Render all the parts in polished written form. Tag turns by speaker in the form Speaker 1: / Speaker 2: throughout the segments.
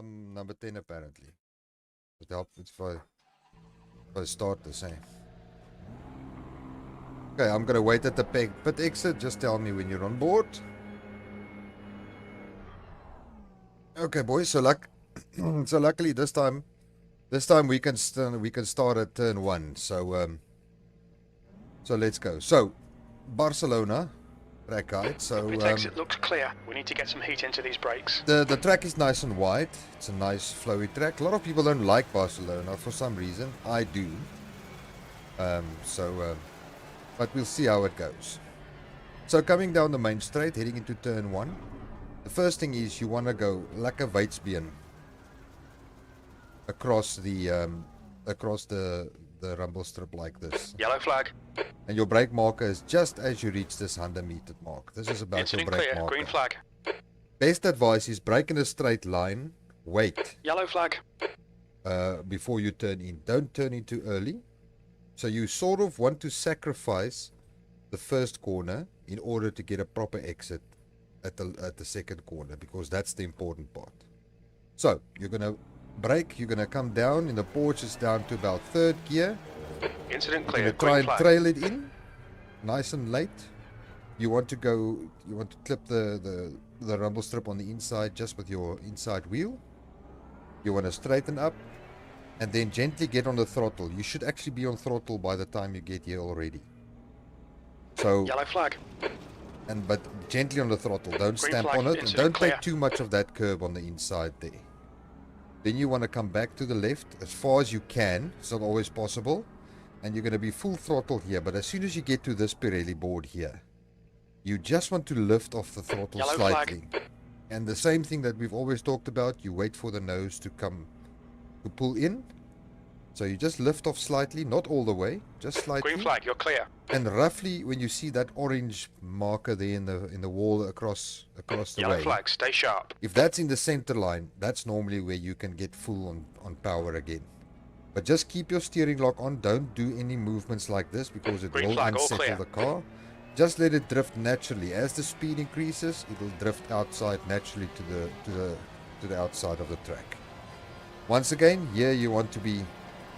Speaker 1: I'm number 10 apparently. It helps if I start the same. Okay, I'm gonna wait at the pit exit. Just tell me when you're on board. Okay, boys. So luckily this time we can start at turn 1. So let's go. So Barcelona track guide. So
Speaker 2: pit exit looks clear. We need to get some heat into these brakes.
Speaker 1: The track is nice and wide. It's a nice flowy track. A lot of people don't like Barcelona for some reason. I do. But we'll see how it goes. So coming down the main straight, heading into turn 1. The first thing is you want to go lekker Weidsbeen across the rumble strip like this.
Speaker 2: Yellow flag.
Speaker 1: And your brake marker is just as you reach this 100-meter mark. This is about
Speaker 2: Incident
Speaker 1: your brake
Speaker 2: clear.
Speaker 1: marker.
Speaker 2: Green flag.
Speaker 1: Best advice is brake in a straight line. Wait.
Speaker 2: Yellow flag.
Speaker 1: Before you turn in. Don't turn in too early. So you sort of want to sacrifice the first corner in order to get a proper exit at the second corner, because that's the important part. So you're gonna brake, you're gonna come down in the porch. It's down to about 3rd gear.
Speaker 2: Incident
Speaker 1: You're
Speaker 2: clear.
Speaker 1: gonna try
Speaker 2: Green
Speaker 1: and
Speaker 2: flag.
Speaker 1: trail it in nice and late. You want to clip the rumble strip on the inside just with your inside wheel. You want to straighten up and then gently get on the throttle. You should actually be on throttle by the time you get here already. So
Speaker 2: Yellow flag.
Speaker 1: but gently on the throttle. Don't
Speaker 2: Green
Speaker 1: stamp
Speaker 2: flag.
Speaker 1: on it, and
Speaker 2: Incident
Speaker 1: don't
Speaker 2: clear.
Speaker 1: take too much of that curb on the inside there. Then you want to come back to the left as far as you can. It's not always possible. And you're going to be full throttle here. But as soon as you get to this Pirelli board here, you just want to lift off the throttle
Speaker 2: Yellow
Speaker 1: slightly.
Speaker 2: flag.
Speaker 1: And the same thing that we've always talked about, you wait for the nose to pull in. So you just lift off slightly, not all the way, just slightly.
Speaker 2: Green flag. You're clear.
Speaker 1: And roughly when you see that orange marker there in the wall across the
Speaker 2: Yellow
Speaker 1: way,
Speaker 2: flag. Stay sharp.
Speaker 1: if that's in the center line, that's normally where you can get full on power again. But just keep your steering lock on. Don't do any movements like this because it
Speaker 2: Green
Speaker 1: will
Speaker 2: flag, all
Speaker 1: unsettle
Speaker 2: clear.
Speaker 1: the car. Just let it drift naturally. As the speed increases, it will drift outside naturally to the outside of the track. Once again, here you want to be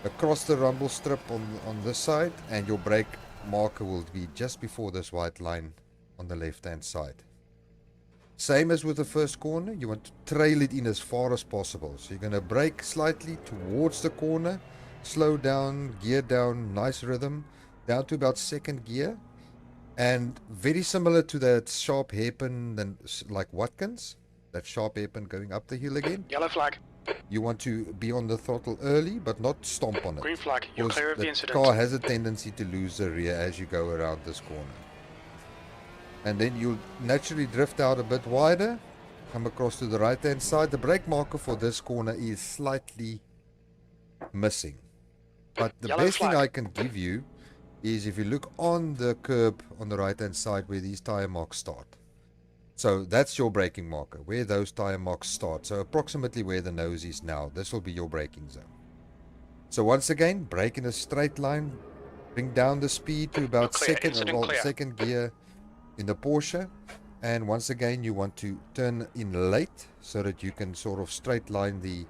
Speaker 1: across the rumble strip on this side, and your brake marker will be just before this white line on the left hand side. Same as with the first corner, you want to trail it in as far as possible. So you're going to brake slightly towards the corner, slow down, gear down, nice rhythm, down to about 2nd gear. And very similar to that sharp hairpin, like Watkins, that sharp hairpin going up the hill again.
Speaker 2: Yellow flag.
Speaker 1: You want to be on the throttle early, but not stomp on it.
Speaker 2: Green flag. You're
Speaker 1: Because
Speaker 2: clear of the
Speaker 1: the
Speaker 2: incident.
Speaker 1: car has a tendency to lose the rear as you go around this corner. And then you'll naturally drift out a bit wider, come across to the right hand side. The brake marker for this corner is slightly missing. But the
Speaker 2: Yellow
Speaker 1: best thing
Speaker 2: flag.
Speaker 1: I can give you is if you look on the curb on the right hand side where these tire marks start. So that's your braking marker, where those tire marks start. So approximately where the nose is now. This will be your braking zone. So once again, brake in a straight line. Bring down the speed to about
Speaker 2: Clear. Incident clear.
Speaker 1: 2nd gear in the Porsche. And once again, you want to turn in late so that you can sort of straight line the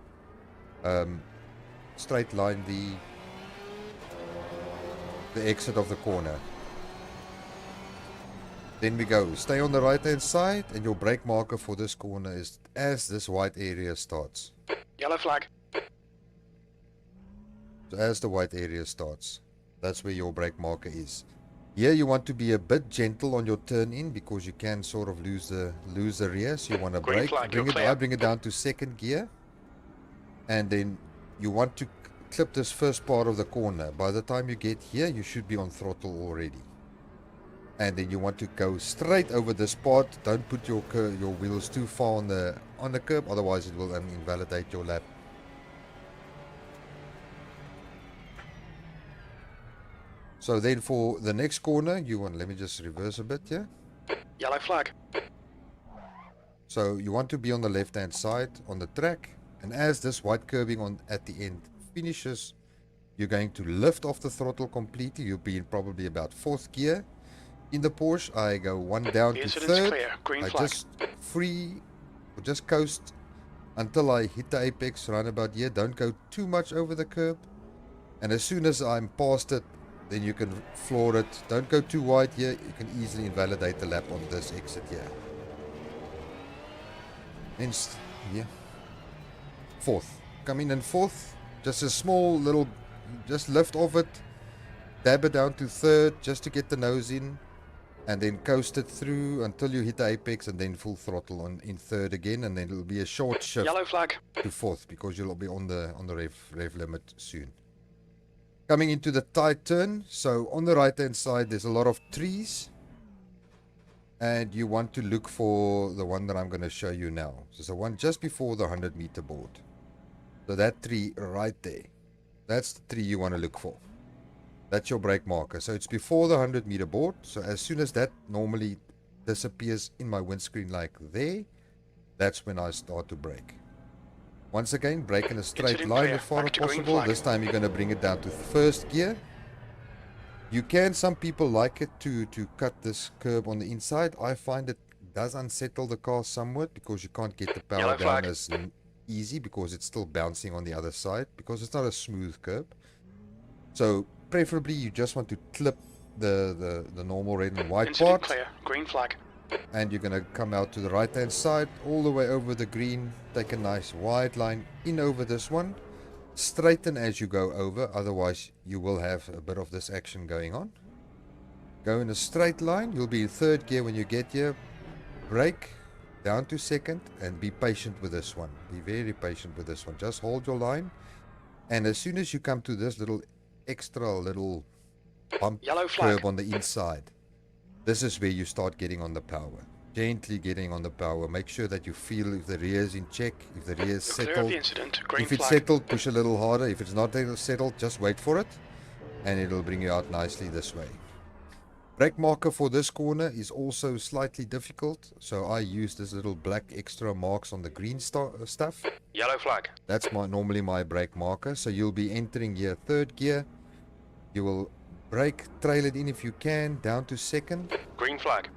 Speaker 1: exit of the corner. Then we go. Stay on the right hand side, and your brake marker for this corner is as this white area starts.
Speaker 2: Yellow flag.
Speaker 1: So as the white area starts, that's where your brake marker is. Here you want to be a bit gentle on your turn in because you can sort of lose the rear. So you want to
Speaker 2: Green
Speaker 1: brake,
Speaker 2: flag,
Speaker 1: bring
Speaker 2: you're
Speaker 1: it.
Speaker 2: clear.
Speaker 1: I bring it down to 2nd gear, and then you want to clip this first part of the corner. By the time you get here, you should be on throttle already. And then you want to go straight over this part. Don't put your wheels too far on the curb, otherwise it will invalidate your lap. So then for the next corner, let me just reverse a bit here.
Speaker 2: Yellow flag.
Speaker 1: So you want to be on the left hand side on the track, and as this white curbing at the end finishes, you're going to lift off the throttle completely. You'll be in probably about 4th gear. In the Porsche, I go one down
Speaker 2: The
Speaker 1: to
Speaker 2: incident's
Speaker 1: 3rd.
Speaker 2: clear. Green
Speaker 1: I
Speaker 2: flag.
Speaker 1: just coast until I hit the apex around about here. Don't go too much over the curb. And as soon as I'm past it, then you can floor it. Don't go too wide here. You can easily invalidate the lap on this exit here. And yeah. Fourth. Come in fourth. Just a small little, just lift off it. Dab it down to third just to get the nose in. And then coast it through until you hit the apex, and then full throttle on in third again, and then it'll be a short shift
Speaker 2: Yellow flag.
Speaker 1: to fourth because you'll be on the rev limit soon. Coming into the tight turn, so on the right hand side there's a lot of trees, and you want to look for the one that I'm going to show you now. So it's the one just before the 100-meter board. So that tree right there, that's the tree you want to look for. That's your brake marker. So it's before the 100-meter board. So as soon as that normally disappears in my windscreen like there, that's when I start to brake. Once again, brake in a straight line as far as possible. This time you're going to bring it down to first gear. You can, some people like it to cut this curb on the inside. I find it does unsettle the car somewhat because you can't get the power down as easy because it's still bouncing on the other side because it's not a smooth curb. So preferably you just want to clip the normal red and white part.
Speaker 2: Clear. Green flag.
Speaker 1: And you're going to come out to the right hand side all the way over the green. Take a nice wide line in over this one. Straighten as you go over, otherwise you will have a bit of this action going on. Go in a straight line. You'll be in third gear when you get here. Brake down to second and be patient with this one. Be very patient with this one. Just hold your line, and as soon as you come to this little bump curb on the inside, this is where you start getting on the power. Gently getting on the power. Make sure that you feel if the rear is in check, if the rear is settled. If it's settled, push a little harder. If it's not settled, just wait for it, and it'll bring you out nicely this way. Brake marker for this corner is also slightly difficult, so I use this little black extra marks on the green stuff.
Speaker 2: Yellow flag.
Speaker 1: That's normally my brake marker. So you'll be entering here third gear. You will brake, trail it in if you can, down to second.
Speaker 2: Green flag.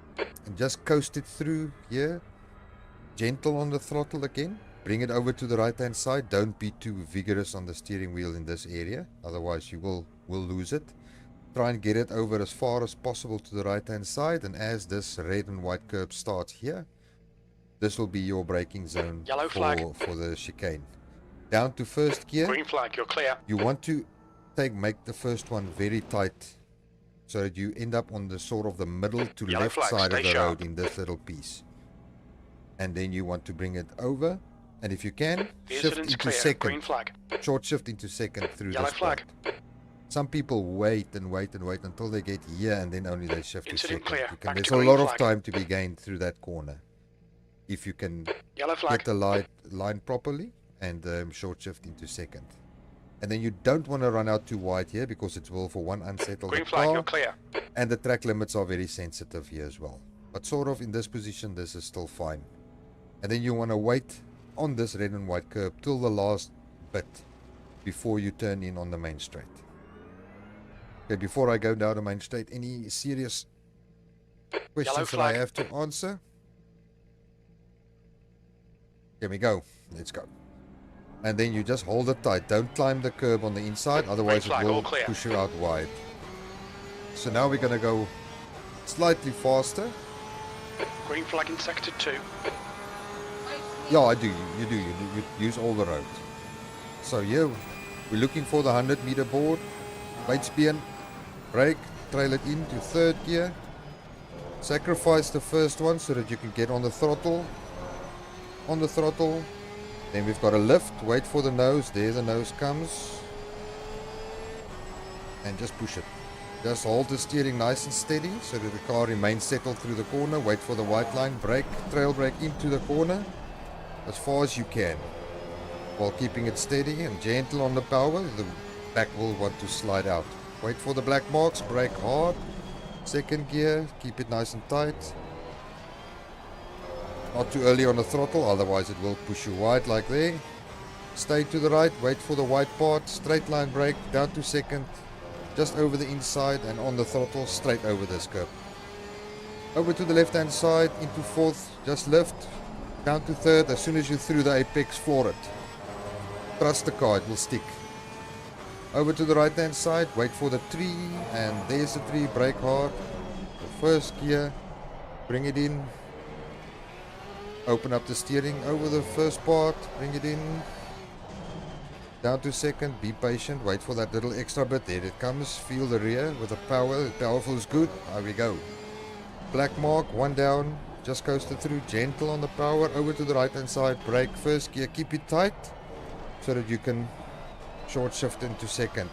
Speaker 1: And just coast it through here. Gentle on the throttle again. Bring it over to the right hand side. Don't be too vigorous on the steering wheel in this area, otherwise you will lose it. Try and get it over as far as possible to the right hand side, and as this red and white curb starts here, this will be your braking zone for the chicane. Down to first gear.
Speaker 2: Green flag, you're clear.
Speaker 1: You want to make the first one very tight so that you end up on the sort of the middle to left side of the road in this little piece. And then you want to bring it over, and if you can, shift into second.
Speaker 2: Green flag.
Speaker 1: Short shift into second through this part. Some people wait until they get here, and then only they shift to second. There's a lot of time to be gained through that corner if you can get the line properly and short shift into second. And then you don't want to run out too wide here because it will, for one, unsettle the car.
Speaker 2: You're clear.
Speaker 1: And the track limits are very sensitive here as well. But sort of in this position, this is still fine. And then you want to wait on this red and white curb till the last bit before you turn in on the main straight. Okay, before I go down the main straight, any serious questions that I have to answer? Here we go. Let's go. And then you just hold it tight. Don't climb the curb on the inside, otherwise it will push you out wide. So now we're going to go slightly faster.
Speaker 2: Green flag in sector 2.
Speaker 1: Yeah, I do. You use all the road. So here, we're looking for the 100-meter board. Wait spin, brake, trail it into third gear. Sacrifice the first one so that you can get on the throttle. On the throttle. Then we've got a lift. Wait for the nose. There the nose comes. And just push it. Just hold the steering nice and steady so that the car remains settled through the corner. Wait for the white line. Brake, trail brake into the corner as far as you can, while keeping it steady and gentle on the power. The back will want to slide out. Wait for the black marks. Brake hard. Second gear. Keep it nice and tight. Not too early on the throttle, otherwise it will push you wide like there. Stay to the right. Wait for the white part. Straight line brake. Down to second. Just over the inside and on the throttle. Straight over this curb. Over to the left hand side. Into fourth. Just lift. Down to third. As soon as you're through the apex, floor it. Trust the car, it will stick. Over to the right hand side, wait for the tree, and there's the tree, brake hard. The first gear, bring it in. Open up the steering over the first part, bring it in. Down to second, be patient, wait for that little extra bit. There it comes, feel the rear with the power. The power feels good, here we go. Black mark, one down, just coasted through, gentle on the power. Over to the right hand side, brake, first gear, keep it tight so that you can short shift into second.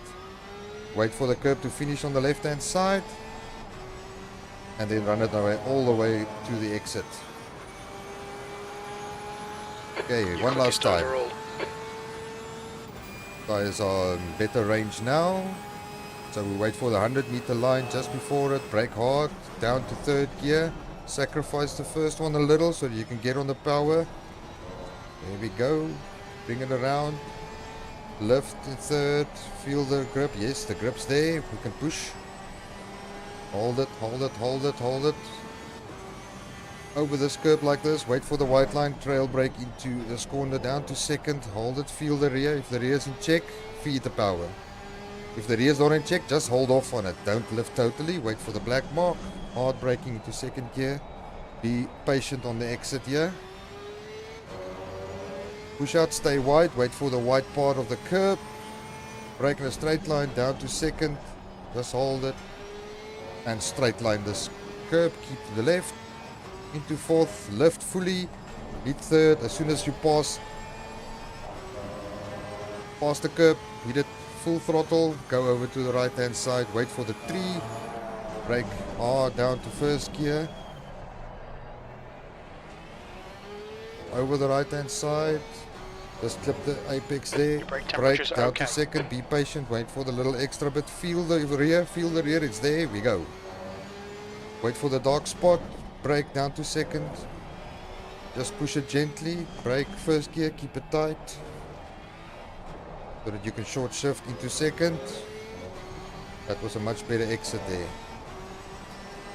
Speaker 1: Wait for the curb to finish on the left hand side and then run it away all the way to the exit. Okay, one last time. Tires are in better range now, so we wait for the 100-meter line just before it. Brake hard, down to third gear, sacrifice the first one a little so that you can get on the power. There we go, bring it around. Lift in third, feel the grip. Yes, the grip's there. We can push. Hold it, hold it, hold it, hold it. Over this curb like this. Wait for the white line. Trail brake into this corner. Down to second. Hold it, feel the rear. If the rear is in check, feed the power. If the rear is not in check, just hold off on it. Don't lift totally. Wait for the black mark. Hard braking into second gear. Be patient on the exit here. Push out, stay wide, wait for the white part of the curb. Brake in a straight line, down to second. Just hold it. And straight line this curb, keep to the left. Into fourth, lift fully. Hit third, as soon as you pass the curb, hit it full throttle. Go over to the right hand side, wait for the tree. Brake hard, down to first gear. Over the right hand side. Just clip the apex there. Brake down to second. Be patient. Wait for the little extra bit. Feel the rear. Feel the rear. It's there. We go. Wait for the dark spot. Brake down to second. Just push it gently. Brake first gear. Keep it tight. So that you can short shift into second. That was a much better exit there.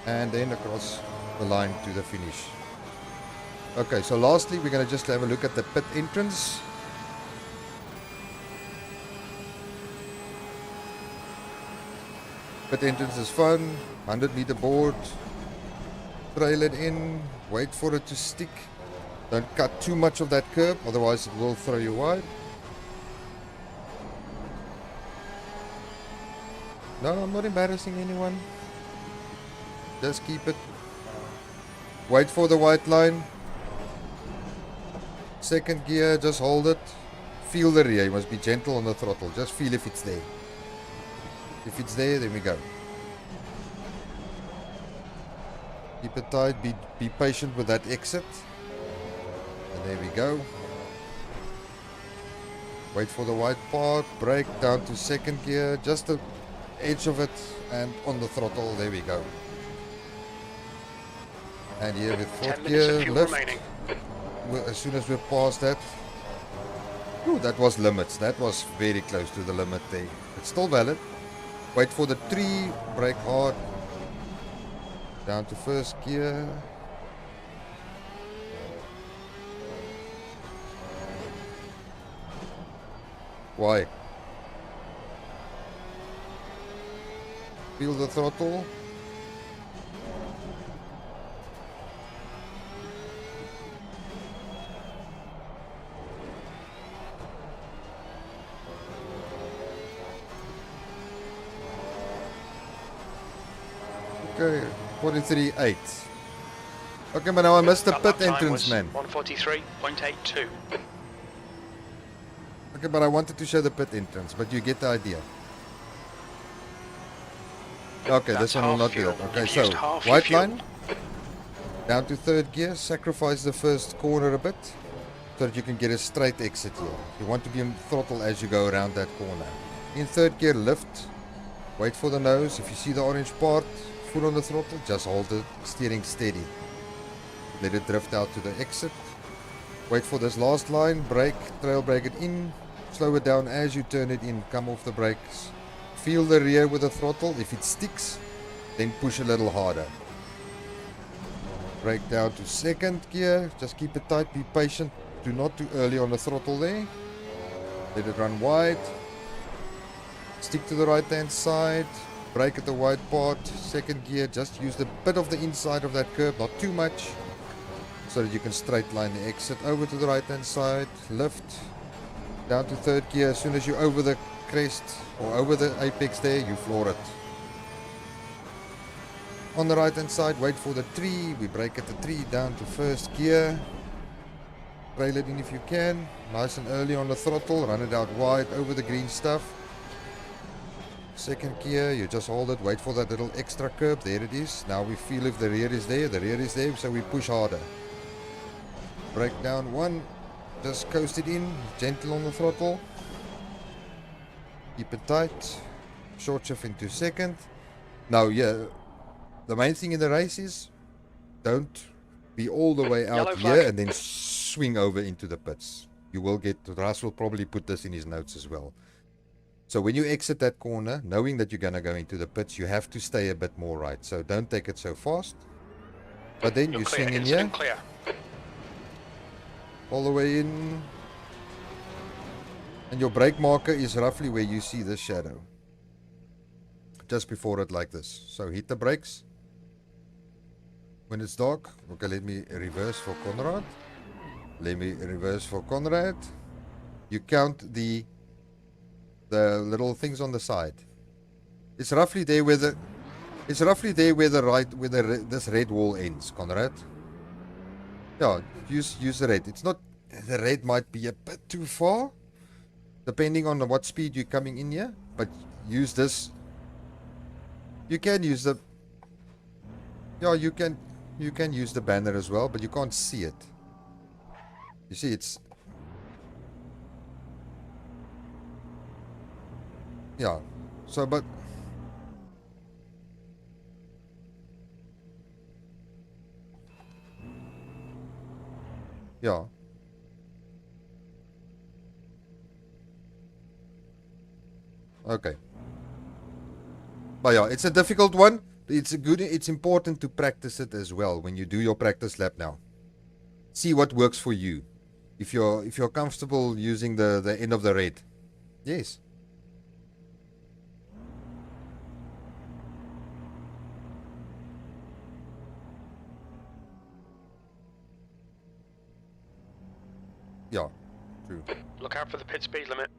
Speaker 1: And then across the line to the finish. Okay, so lastly, we're going to just have a look at the pit entrance. Pit entrance is fun. 100-meter board. Trail it in. Wait for it to stick. Don't cut too much of that curb, otherwise it will throw you wide. No, I'm not embarrassing anyone. Just keep it. Wait for the white line. Second gear, just hold it. Feel the rear. You must be gentle on the throttle. Just feel if it's there. If it's there, then we go. Keep it tight. Be patient with that exit. And there we go. Wait for the white part. Brake down to second gear. Just the edge of it and on the throttle. There we go. And here with fourth gear, lift. As soon as we're past that. Ooh, that was limits. That was very close to the limit there. It's still valid. Wait for the tree. Brake hard. Down to first gear. Why? Feel the throttle. Okay, 43.8. Okay, but now I missed the pit entrance, man.
Speaker 2: 143.82.
Speaker 1: Okay, but I wanted to show the pit entrance, but you get the idea. Okay, this one will not do it. Okay, so white line, down to third gear, sacrifice the first corner a bit, so that you can get a straight exit here. You want to be on throttle as you go around that corner. In third gear, lift, wait for the nose. If you see the orange part, foot on the throttle, just hold the steering steady. Let it drift out to the exit. Wait for this last line, brake, trail brake it in, slow it down as you turn it in, come off the brakes. Feel the rear with the throttle. If it sticks, then push a little harder. Brake down to second gear. Just keep it tight, be patient. Do not too early on the throttle there. Let it run wide. Stick to the right hand side. Brake at the wide part. Second gear, just use the bit of the inside of that curb, not too much. So that you can straight line the exit over to the right hand side. Lift. Down to third gear. As soon as you're over the crest or over the apex there, you floor it. On the right hand side, wait for the tree. We brake at the tree, down to first gear. Rail it in if you can. Nice and early on the throttle. Run it out wide over the green stuff. Second gear, you just hold it. Wait for that little extra curb. There it is. Now we feel if the rear is there. The rear is there, so we push harder. Brake down one. Just coast it in. Gentle on the throttle. Keep it tight. Short shift into second. Now, yeah. The main thing in the race is don't be all the way out here and then swing over into the pits. You will get, Russ will probably put this in his notes as well. So when you exit that corner, knowing that you're going to go into the pits, you have to stay a bit more right. So don't take it so fast. But then you swing in here.
Speaker 2: Clear.
Speaker 1: All the way in. And your brake marker is roughly where you see this shadow. Just before it like this. So hit the brakes. When it's dark, okay, let me reverse for Conrad. Let me reverse for Conrad. You count the little things on the side. It's roughly there where the this red wall ends, Conrad. Yeah, use the red. It's not, the red might be a bit too far, depending on what speed you're coming in here. But use this. You can use the. Yeah, you can use the banner as well, but you can't see it. You see, it's... Yeah, so, but... Yeah. Okay. But yeah, it's a difficult one. It's important to practice it as well when you do your practice lap now. See what works for you. If you're comfortable using the end of the red. Yes. Yeah, true.
Speaker 2: Look out for the pit speed limit.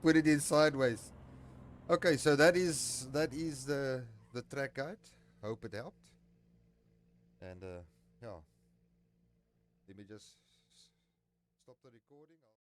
Speaker 1: Put it in sideways. Okay, so that is the track guide. Hope it helped. And yeah, let me just stop the recording.